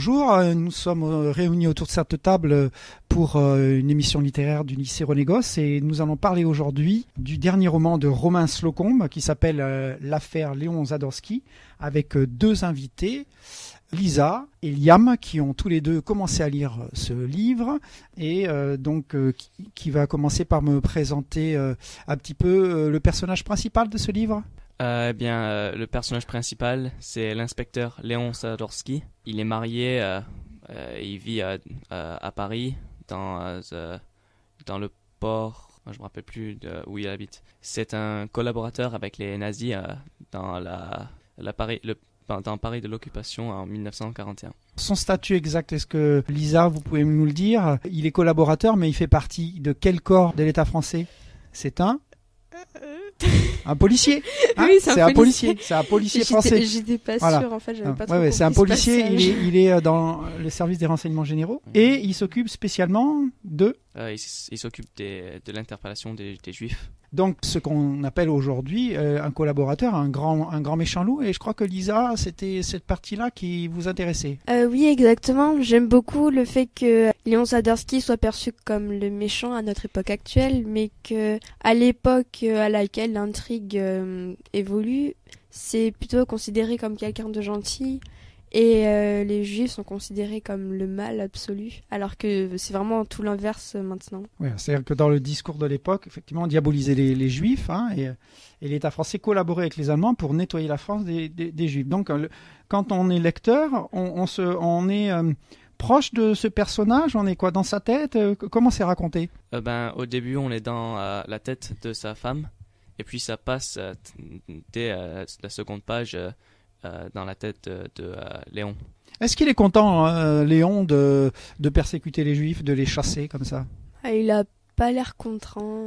bonjour. Nous sommes réunis autour de cette table pour une émission littéraire du lycée René Gosse et nous allons parler aujourd'hui du dernier roman de Romain Slocombe qui s'appelle L'affaire Léon Zadorsky, avec deux invités, Lisa et Liam, qui ont tous les deux commencé à lire ce livre et qui va commencer par me présenter un petit peu le personnage principal de ce livre. Le personnage principal, c'est l'inspecteur Léon Zadorsky. Il est marié, il vit à Paris, dans le port, je ne me rappelle plus où il habite. C'est un collaborateur avec les nazis dans Paris de l'occupation en 1941. Son statut exact, est-ce que Lisa, vous pouvez nous le dire? Il est collaborateur, mais il fait partie de quel corps de l'État français? C'est un policier, hein? Oui, c'est un policier. C'est un policier français. J'étais pas Voilà. sûre, en fait, j'avais pas trop compris. C'est un policier, il est dans le service des renseignements généraux et il s'occupe spécialement de... Il s'occupe de l'interpellation des Juifs. Donc, ce qu'on appelle aujourd'hui un collaborateur, un grand méchant loup. Et je crois que Lisa, c'était cette partie-là qui vous intéressait. Oui, exactement. J'aime beaucoup le fait que Léon Zadorsky soit perçu comme le méchant à notre époque actuelle, mais que à l'époque à laquelle l'intrigue évolue, c'est plutôt considéré comme quelqu'un de gentil. Et les Juifs sont considérés comme le mal absolu, alors que c'est vraiment tout l'inverse maintenant. Oui, c'est-à-dire que dans le discours de l'époque, effectivement, on diabolisait les Juifs, hein, et l'État français collaborait avec les Allemands pour nettoyer la France des Juifs. Donc, quand on est lecteur, on est proche de ce personnage, on est quoi dans sa tête? Comment c'est raconté? Au début, on est dans la tête de sa femme, et puis ça passe dès la seconde page. Dans la tête de Léon. Sais qu'il est content, Léon, de persécuter les Juifs, de les chasser comme ça? Il a pas l'air content.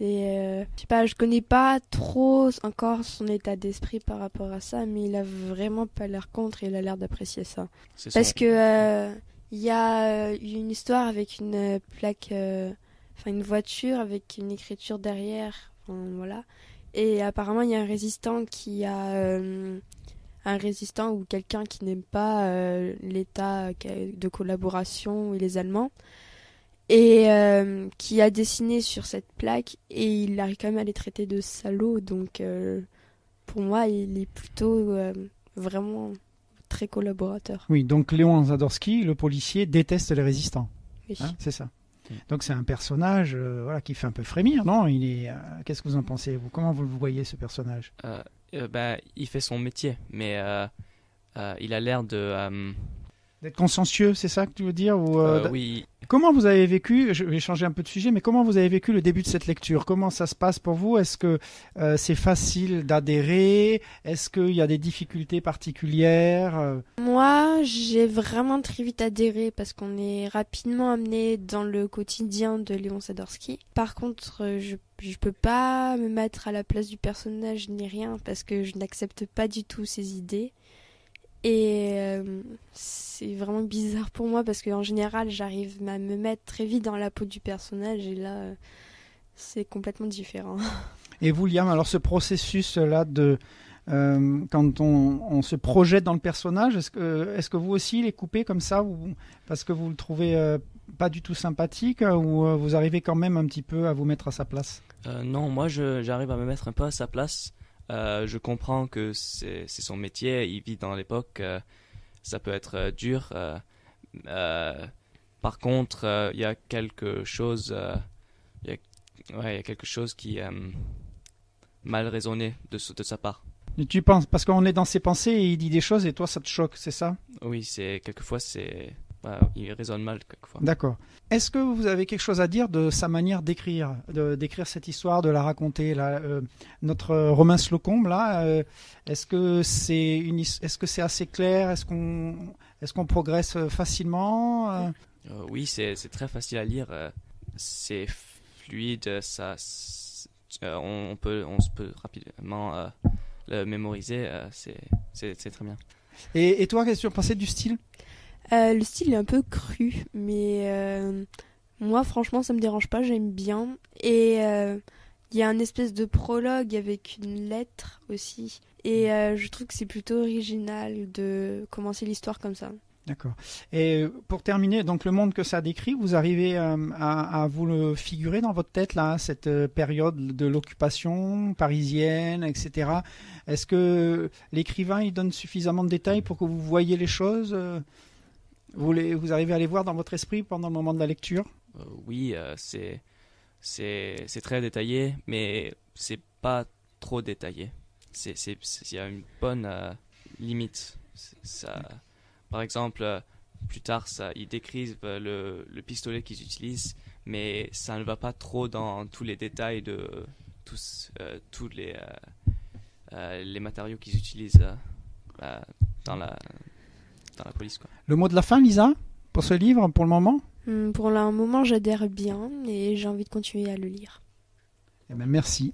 Je sais pas, je connais pas trop encore son état d'esprit par rapport à ça, mais il a vraiment pas l'air contre et il a l'air d'apprécier ça. Parce que il y a une histoire avec une plaque, une voiture avec une écriture derrière, voilà. Et apparemment, il y a un résistant ou quelqu'un qui n'aime pas l'État de collaboration et les Allemands, et qui a dessiné sur cette plaque, et il arrive quand même à les traiter de salauds. Donc, pour moi, il est plutôt vraiment très collaborateur. Oui, donc Léon Zadorsky, le policier, déteste les résistants. Oui. Hein, c'est ça. Donc c'est un personnage qui fait un peu frémir, non? Qu'est-ce que vous en pensez, vous? Comment vous le voyez, ce personnage? Il fait son métier, mais il a l'air d'être consciencieux, c'est ça que tu veux dire? Oui. Comment vous avez vécu, je vais changer un peu de sujet, mais comment vous avez vécu le début de cette lecture? Comment ça se passe pour vous? Est-ce que c'est facile d'adhérer? Est-ce qu'il y a des difficultés particulières? Moi, j'ai vraiment très vite adhéré parce qu'on est rapidement amené dans le quotidien de Léon Zadorsky. Par contre, je peux pas me mettre à la place du personnage ni rien parce que je n'accepte pas du tout ses idées. Et c'est vraiment bizarre pour moi parce qu'en général, j'arrive à me mettre très vite dans la peau du personnage et là, c'est complètement différent. Et vous, Liam, alors ce processus-là quand on se projette dans le personnage, est-ce que vous aussi, il est coupé comme ça parce que vous le trouvez pas du tout sympathique ou vous arrivez quand même un petit peu à vous mettre à sa place? Non, moi, j'arrive à me mettre un peu à sa place. Je comprends que c'est son métier, il vit dans l'époque, ça peut être dur. Par contre, il y a quelque chose, il y a quelque chose qui est mal raisonné de sa part. Tu penses, parce qu'on est dans ses pensées et il dit des choses et toi ça te choque, c'est ça? Oui, quelquefois il raisonne mal quelquefois. D'accord. Est-ce que vous avez quelque chose à dire de sa manière d'écrire cette histoire, de la raconter là, notre Romain Slocombe là, est-ce que c'est assez clair? Est-ce qu'on progresse facilement? Oui, c'est très facile à lire. C'est fluide, on peut rapidement le mémoriser. C'est très bien. Et toi, qu'est-ce que tu pensais du style? Le style est un peu cru, mais moi, franchement, ça me dérange pas, j'aime bien. Et il y a un espèce de prologue avec une lettre aussi. Et je trouve que c'est plutôt original de commencer l'histoire comme ça. D'accord. Et pour terminer, donc le monde que ça décrit, vous arrivez à vous le figurer dans votre tête, là, cette période de l'occupation parisienne, etc. Est-ce que l'écrivain il donne suffisamment de détails pour que vous voyez les choses vous arrivez à les voir dans votre esprit pendant le moment de la lecture? Oui, c'est très détaillé, mais c'est pas trop détaillé. Il y a une bonne limite. Ça, par exemple, plus tard, ils décrivent le pistolet qu'ils utilisent, mais ça ne va pas trop dans tous les détails de tous les matériaux qu'ils utilisent dans la police, quoi. Le mot de la fin, Lisa, pour ce livre, pour le moment? Pour le moment, j'adhère bien et j'ai envie de continuer à le lire. Eh bien, merci.